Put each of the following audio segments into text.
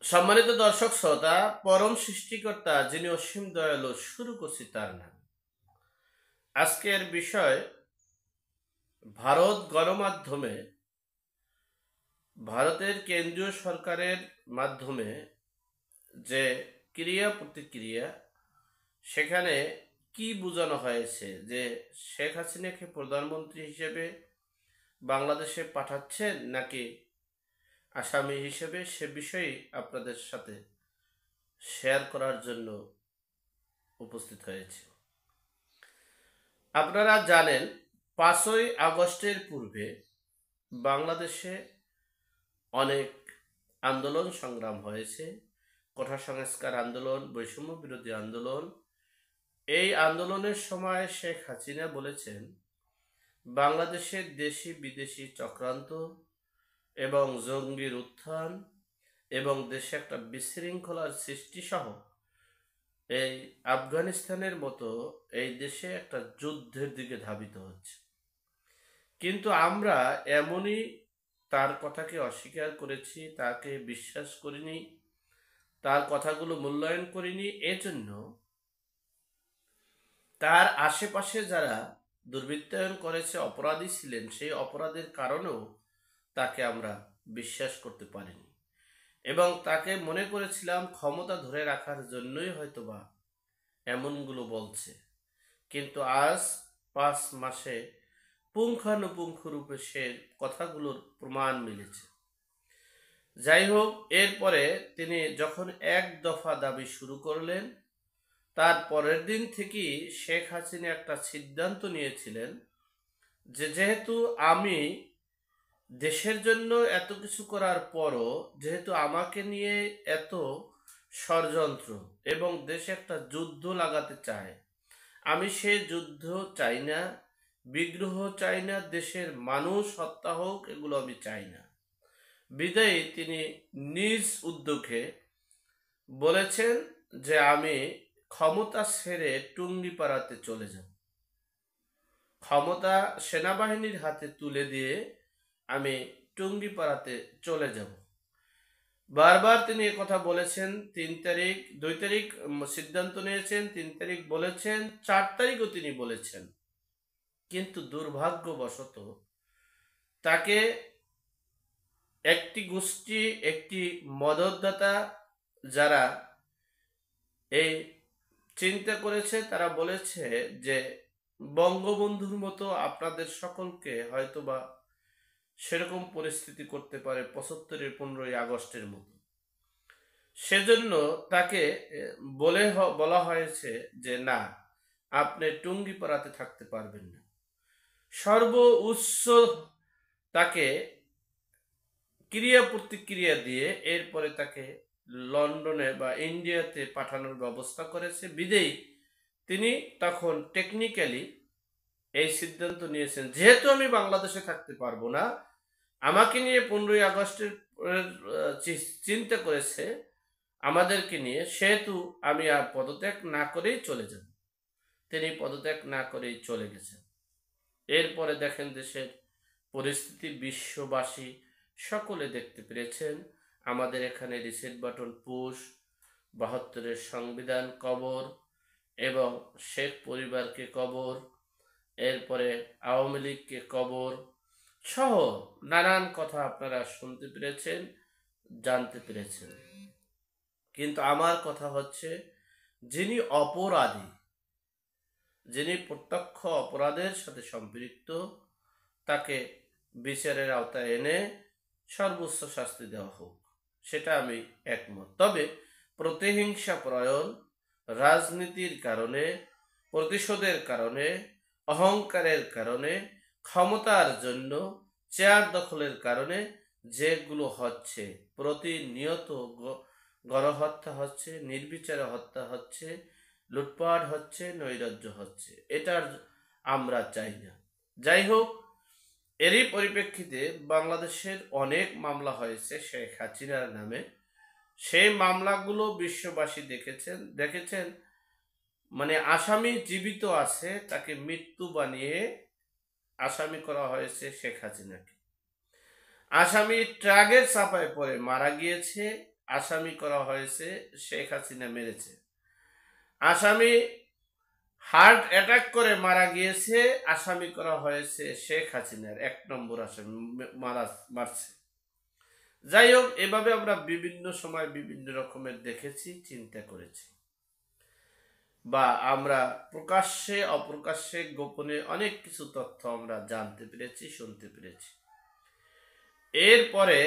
সম্মানিত দর্শক শ্রোতা, পরম সৃষ্টিকর্তা যিনি অসীম দয়ালু, শুরু করছি তার নাম। আজকের বিষয় ভারত গণমাধ্যমে, ভারতের কেন্দ্রীয় সরকারের মাধ্যমে যে ক্রিয়া প্রতিক্রিয়া, সেখানে কি বোঝানো হয়েছে যে শেখ হাসিনাকে প্রধানমন্ত্রী হিসেবে বাংলাদেশে পাঠাচ্ছেন নাকি আসামি হিসেবে, সে বিষয়ে আপনাদের সাথে শেয়ার করার জন্য উপস্থিত হয়েছে। আপনারা জানেন 5ই আগস্টের পূর্বে বাংলাদেশে অনেক আন্দোলন সংগ্রাম হয়েছে। কোটা সংস্কার আন্দোলন, বৈষম্য বিরোধী আন্দোলন। এই আন্দোলনের সময় শেখ হাসিনা বলেছেন বাংলাদেশের দেশি বিদেশি চক্রান্ত এবং জঙ্গির উত্থান এবং দেশে একটা বিশৃঙ্খলার সৃষ্টি সহ এই আফগানিস্তানের মতো এই দেশে একটা যুদ্ধের দিকে ধাবিত হচ্ছে। কিন্তু আমরা এমনই তার কথাকে অস্বীকার করেছি, তাকে বিশ্বাস করিনি, তার কথাগুলো মূল্যায়ন করিনি। এজন্য তার আশেপাশে যারা দুর্বৃত্তায়ন করেছে, অপরাধী ছিলেন, সেই অপরাধের কারণেও তাকে আমরা বিশ্বাস করতে পারিনি এবং তাকে মনে করেছিলাম ক্ষমতা ধরে রাখার জন্যই হয়তোবা এমনগুলো বলছে। কিন্তু আজ 5 মাসে পুঙ্খানুপুঙ্খ রূপে সে কথাগুলোর প্রমাণ মিলেছে। যাই হোক, এরপরে তিনি যখন এক দফা দাবি শুরু করলেন, তার পরের দিন থেকেই শেখ হাসিনা একটা সিদ্ধান্ত নিয়েছিলেন যে যেহেতু আমি দেশের জন্য এত কিছু করার পরও, যেহেতু আমাকে নিয়ে এত ষড়যন্ত্র এবং দেশে একটা যুদ্ধ লাগাতে চায়, আমি সে যুদ্ধ চাই না, বিগ্রহ চাই না, দেশের মানুষ হত্যা হোক, এগুলো আমি চাই না। বিদায়ী তিনি নিজ উদ্যোগে বলেছেন যে আমি ক্ষমতা ছেড়ে টুঙ্গিপাড়াতে চলে যাব, ক্ষমতা সেনাবাহিনীর হাতে তুলে দিয়ে আমি টুঙ্গিপাড়াতে চলে যাব। বারবার তিনি কথা বলেছেন। 3 তারিখ, 2 তারিখ সিদ্ধান্ত নিয়েছেন, 3 তারিখ বলেছেন, 4 তারিখও তিনি বলেছেন। কিন্তু দুর্ভাগ্যবশত তাকে একটি গোষ্ঠী, একটি মদতদাতা যারা এই চিন্তা করেছে, তারা বলেছে যে বঙ্গবন্ধুর মতো আপনাদের সকলকে হয়তোবা সেরকম পরিস্থিতি করতে পারে 75-এর 15ই আগস্টের মতো। সেজন্য তাকে বলা হয়েছে যে না, আপনি টুঙ্গিপাড়াতে থাকতে পারবেন না। সর্বোচ্চ তাকে ক্রিয়া প্রতিক্রিয়া দিয়ে এরপরে তাকে লন্ডনে বা ইন্ডিয়াতে পাঠানোর ব্যবস্থা করেছে। বিদেয়ী তিনি তখন টেকনিক্যালি এই সিদ্ধান্ত নিয়েছেন, যেহেতু আমি বাংলাদেশে থাকতে পারবো না, আমাকে নিয়ে 15ই আগস্টের চিন্তা করেছে আমাদেরকে নিয়ে, সেহেতু আমি আর পদত্যাগ না করেই চলে যাব। তিনি পদত্যাগ না করেই চলে গেছেন। এরপরে দেখেন দেশের পরিস্থিতি, বিশ্ববাসী সকলে দেখতে পেরেছেন। আমাদের এখানে রিসেট বাটন পুশ, 72-এর সংবিধান কবর এবং শেখ পরিবারকে কবর, এরপরে আওয়ামী লীগকে কবর সহ নানান কথা আপনারা শুনতে পেরেছেন, জানতে পেরেছেন। কিন্তু আমার কথা হচ্ছে, যিনি অপরাধী, যিনি প্রত্যক্ষ অপরাধের সাথে সম্পৃক্ত, তাকে বিচারের আওতায় এনে সর্বোচ্চ শাস্তি দেওয়া হোক, সেটা আমি একমত। তবে প্রতিহিংসা প্রয়ণ, রাজনীতির কারণে, প্রতিশোধের কারণে, অহংকারের কারণে, ক্ষমতার জন্য, চেয়ার দখলের কারণে যেগুলো হচ্ছে, প্রতিনিয়ত গণহত্যা হচ্ছে, নির্বিচারে হত্যা হচ্ছে, লুটপাট হচ্ছে, নৈরাজ্য হচ্ছে, এটার আমরা চাই না। যাই হোক, এরই পরিপ্রেক্ষিতে বাংলাদেশের অনেক মামলা হয়েছে শেখ হাসিনার নামে। সেই মামলাগুলো বিশ্ববাসী দেখেছেন। মানে আসামি জীবিত আছে, তাকে মৃত্যু বানিয়ে আসামি করা হয়েছে শেখ হাসিনাকে। আসামি ট্রাকের চাপায় পড়ে মারা গিয়েছে, আসামি করা হয়েছে শেখ হাসিনা মেরেছে। আসামি হার্ট অ্যাটাক করে মারা গিয়েছে, আসামি করা হয়েছে শেখ হাসিনার 1 নম্বর আসামি মারছে। যাই হোক, এভাবে আমরা বিভিন্ন সময় বিভিন্ন রকমের দেখেছি, চিন্তা করেছি, বা আমরা প্রকাশ্যে অপ্রকাশ্যে গোপনে অনেক কিছু তথ্য আমরা জানতে পেরেছি, শুনতে পেরেছি। এরপরে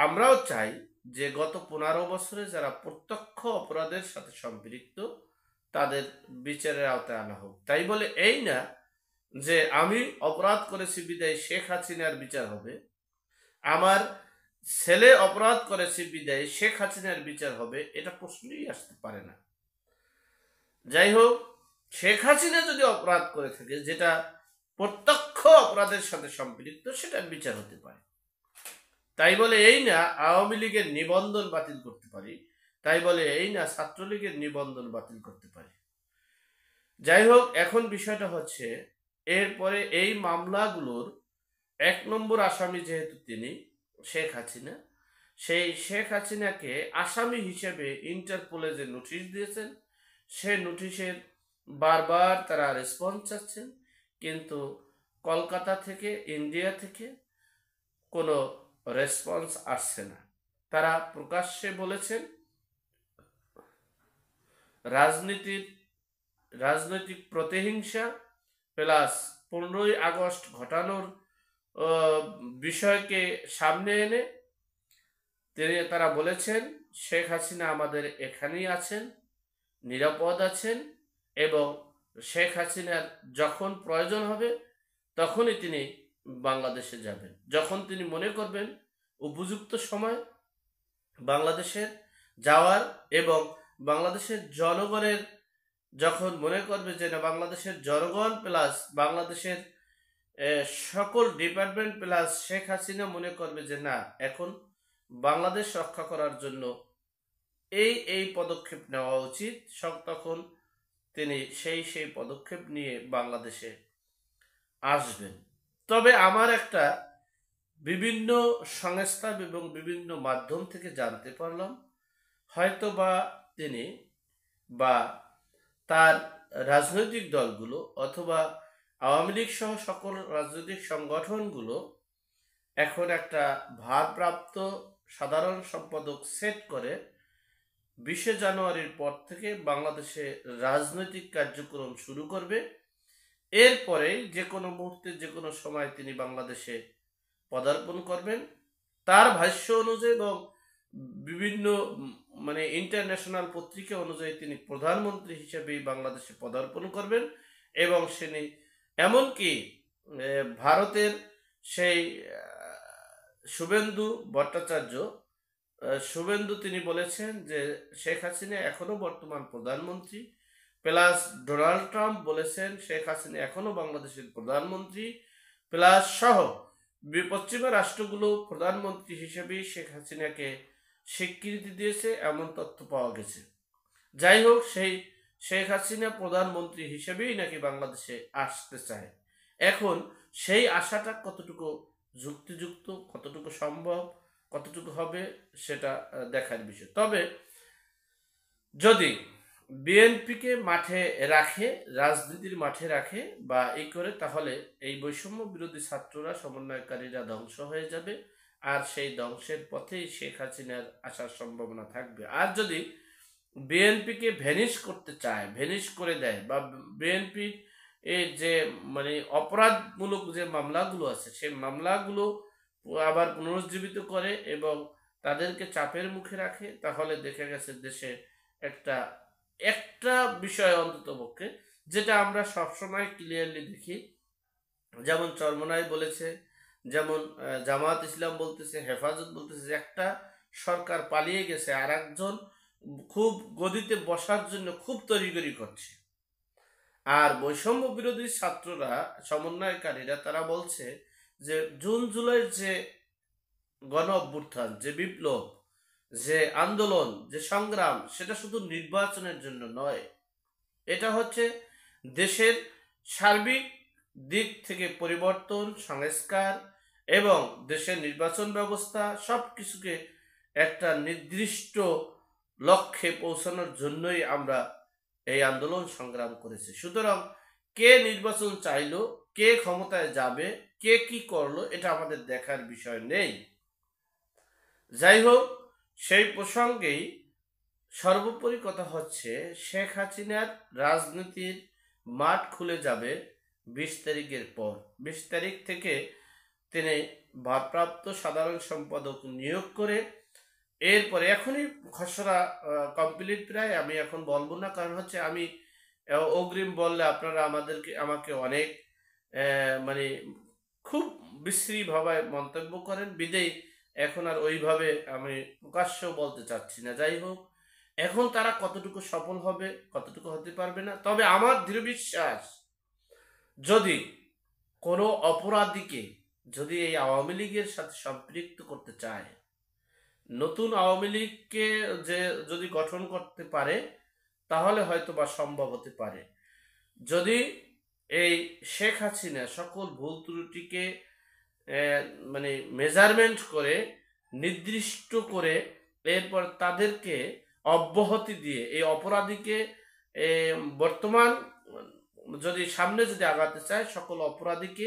আমরাও চাই যে গত 15 বছরে যারা প্রত্যক্ষ অপরাধের সাথে সম্পৃক্ত তাদের বিচারের আওতায় আনা হোক। তাই বলে এই না যে আমি অপরাধ করেছি বিদায় শেখ হাসিনার বিচার হবে, আমার ছেলে অপরাধ করেছে বিদায় শেখ হাসিনার বিচার হবে, এটা প্রশ্নই আসতে পারে না। যাই হোক, শেখ হাসিনা যদি অপরাধ করে থাকে যেটা প্রত্যক্ষ অপরাধের সাথে সম্পৃক্ত, সেটা বিচার হতে পারে। তাই বলে এই না আওয়ামী লীগের নিবন্ধন বাতিল করতে পারি, তাই বলে এই না ছাত্রলীগের নিবন্ধন বাতিল করতে পারি। যাই হোক, এখন বিষয়টা হচ্ছে এরপরে এই মামলাগুলোর 1 নম্বর আসামি যেহেতু তিনি শেখ হাসিনা, সেই শেখ হাসিনাকে আসামি হিসেবে ইন্টারপোলে যে নোটিশ দিয়েছেন, সে নোটিশের বারবার তারা রেসপন্স চাচ্ছেন, কিন্তু কলকাতা থেকে, ইন্ডিয়া থেকে কোনো রেসপন্স আসছে না। তারা প্রকাশ্যে বলেছেন রাজনৈতিক প্রতিহিংসা প্লাস 15ই আগস্ট ঘটানোর বিষয়কে সামনে এনে তারা বলেছেন শেখ হাসিনা আমাদের এখানেই আছেন, নিরাপদ আছেন, এবং শেখ হাসিনার যখন প্রয়োজন হবে তখনই তিনি বাংলাদেশে যাবেন। যখন তিনি মনে করবেন উপযুক্ত সময় বাংলাদেশের যাওয়ার, এবং বাংলাদেশের জনগণের যখন মনে করবে যে না, বাংলাদেশের জনগণ প্লাস বাংলাদেশের সকল ডিপার্টমেন্ট প্লাস শেখ হাসিনা মনে করবে যে না, এখন বাংলাদেশ রক্ষা করার জন্য এই পদক্ষেপ নেওয়া উচিত, তখন তিনি সেই পদক্ষেপ নিয়ে বাংলাদেশে আসবেন। তবে আমার একটা বিভিন্ন সংস্থা এবং বিভিন্ন মাধ্যম থেকে জানতে পারলাম, হয়তো বা তিনি বা তার রাজনৈতিক দলগুলো অথবা আওয়ামী লীগ সহ সকল রাজনৈতিক সংগঠনগুলো এখন একটা ভারপ্রাপ্ত সাধারণ সম্পাদক সেট করে 20 জানুয়ারির পর থেকে বাংলাদেশে রাজনৈতিক কার্যক্রম শুরু করবে। এরপরে যে কোনো মুহূর্তে, যে কোনো সময় তিনি বাংলাদেশে পদার্পণ করবেন। তার ভাষ্য অনুযায়ী এবং বিভিন্ন ইন্টারন্যাশনাল পত্রিকা অনুযায়ী তিনি প্রধানমন্ত্রী হিসেবেই বাংলাদেশে পদার্পণ করবেন, এবং তিনি এমনকি ভারতের সেই শুভেন্দু ভট্টাচার্য তিনি বলেছেন যে শেখ হাসিনা এখনো বর্তমান প্রধানমন্ত্রী, প্লাস ডোনাল্ড ট্রাম্প বলেছেন শেখ হাসিনা এখনো বাংলাদেশের প্রধানমন্ত্রী, প্লাস সহ পশ্চিমা রাষ্ট্রগুলো প্রধানমন্ত্রী হিসেবেই শেখ হাসিনাকে স্বীকৃতি দিয়েছে, এমন তথ্য পাওয়া গেছে। যাই হোক, সেই শেখ হাসিনা প্রধানমন্ত্রী হিসেবেই নাকি বাংলাদেশে আসতে চায়। এখন সেই আশাটা কতটুকু যুক্তিযুক্ত, কতটুকু সম্ভব, কতটুকু হবে, সেটা দেখার বিষয়। তবে যদি বিএনপিকে মাঠে রাখে, রাজনীতির মাঠে রাখে বা এই করে, তাহলে এই বৈষম্য বিরোধী ছাত্ররা, সমন্বয়কারীরা ধ্বংস হয়ে যাবে, আর সেই ধ্বংসের পথেই শেখ হাসিনার আসার সম্ভাবনা থাকবে। আর যদি বিএনপিকে ভ্যানিশ করতে চায়, ভ্যানিশ করে দেয়, বা বিএনপির যে অপরাধমূলক যে মামলাগুলো আছে সেই মামলাগুলো আবার পুনরুজ্জীবিত করে এবং তাদেরকে চাপের মুখে রাখে, তাহলে দেখা গেছে দেশে একটা বিষয় অন্তত পক্ষে, যেটা আমরা সবসময় ক্লিয়ারলি দেখি, যেমন চরমনাই বলেছে, যেমন জামাত ইসলাম বলতেছে, হেফাজত বলতেছে যে একটা সরকার পালিয়ে গেছে, আর একজন খুব গদিতে বসার জন্য খুব তড়িঘড়ি করছে। আর বৈষম্য বিরোধী ছাত্ররা, সমন্বয়কারীরা, তারা বলছে যে জুন জুলাইয়ের যে গণ অভ্যুত্থান, যে বিপ্লব, যে আন্দোলন, যে সংগ্রাম, সেটা শুধু নির্বাচনের জন্য নয়, এটা হচ্ছে দেশের সার্বিক দিক থেকে পরিবর্তন, সংস্কার এবং দেশের নির্বাচন ব্যবস্থা সব কিছুকে একটা নির্দিষ্ট লক্ষ্যে পৌঁছানোর জন্যই আমরা এই আন্দোলন সংগ্রাম করেছি। সুতরাং কে নির্বাচন চাইলো, কে ক্ষমতায় যাবে, কে কি করলো, এটা আমাদের দেখার বিষয় নেই। যাই হোক, সেই প্রসঙ্গেই সর্বোপরি কথা হচ্ছে, শেখ হাসিনার রাজনীতির মাঠ খুলে যাবে 20 তারিখের পর। 20 তারিখ থেকে তিনি ভারপ্রাপ্ত সাধারণ সম্পাদক নিয়োগ করে এরপরে, এখনই খসড়া কমপ্লিট প্রায়, আমি এখন বলবো না, কারণ হচ্ছে আমি অগ্রিম বললে আপনারা আমাকে অনেক মানে খুব বিশ্রীভাবে মন্তব্য করেন, বিদেয় এখন আর ওইভাবে আমি প্রকাশ্য বলতে চাচ্ছি না। যাই হোক, এখন তারা কতটুকু সফল হবে, কতটুকু হতে পারবে না, তবে আমার দৃঢ় বিশ্বাস, যদি কোনো অপরাধীকে যদি এই আওয়ামী লীগের সাথে সম্পৃক্ত করতে চায়, নতুন আওয়ামী লীগকে যে যদি গঠন করতে পারে, তাহলে হয়তো বা সম্ভব হতে পারে। যদি এই শেখ হাসিনা সকল ভুল ত্রুটিকে মানে মেজারমেন্ট করে, নির্দিষ্ট করে, এরপর তাদেরকে অব্যাহতি দিয়ে এই অপরাধীকে বর্তমান যদি সামনে যদি আগাতে চায়, সকল অপরাধীকে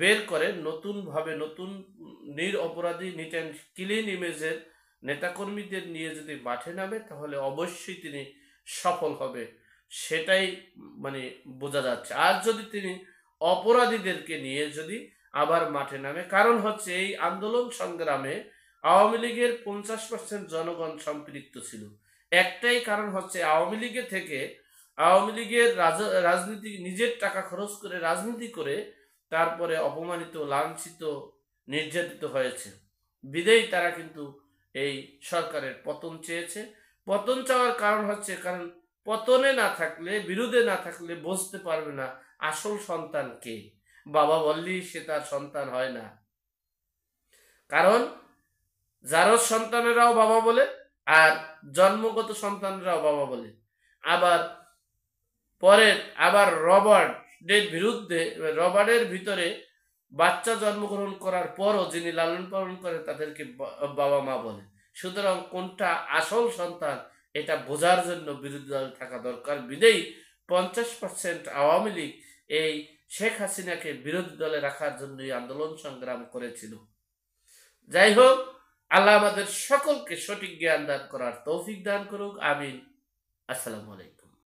বের করে নতুনভাবে, নতুন অপরাধী নিট অ্যান্ড ক্লিন ইমেজের নেতাকর্মীদের নিয়ে যদি মাঠে নামে, তাহলে অবশ্যই তিনি সফল হবে, সেটাই মানে বোঝা যাচ্ছে। আর যদি তিনি অপরাধীদেরকে নিয়ে যদি আবার মাঠে নামে, কারণ হচ্ছে এই আন্দোলন সংগ্রামে আওয়ামী লীগের 50% জনগণ সম্পৃক্ত ছিল। একটাই কারণ হচ্ছে, আওয়ামী লীগের থেকে, আওয়ামী লীগের রাজনীতি, নিজের টাকা খরচ করে রাজনীতি করে তারপরে অপমানিত, লাঞ্ছিত, নির্যাতিত হয়েছে, বিদেয় তারা কিন্তু এই সরকারের পতন চেয়েছে। পতন চাওয়ার কারণ হচ্ছে, কারণ পতনে না থাকলে, বিরুদ্ধে না থাকলে বুঝতে পারবে না আসল সন্তান কে। বাবা বললেই সে তার সন্তান হয় না, কারণ যারও সন্তানেরাও বাবা বলে, আর জন্মগত সন্তানরাও বাবা বলে। আবার পরে রবার্টের ভিতরে বাচ্চা জন্মগ্রহণ করার পরও যিনি লালন পালন করে তাদেরকে বাবা মা বলে। সুতরাং কোনটা আসল সন্তান, এটা বোঝার জন্য বিরোধী দল থাকা দরকার। বিদেয়ী 50% আওয়ামী লীগ এই শেখ হাসিনাকে বিরোধী দলে রাখার জন্যই আন্দোলন সংগ্রাম করেছিল। যাই হোক, আল্লাহ আমাদের সকলকে সঠিক জ্ঞান দান করার তৌফিক দান করুক। আমিন। আসসালামু আলাইকুম।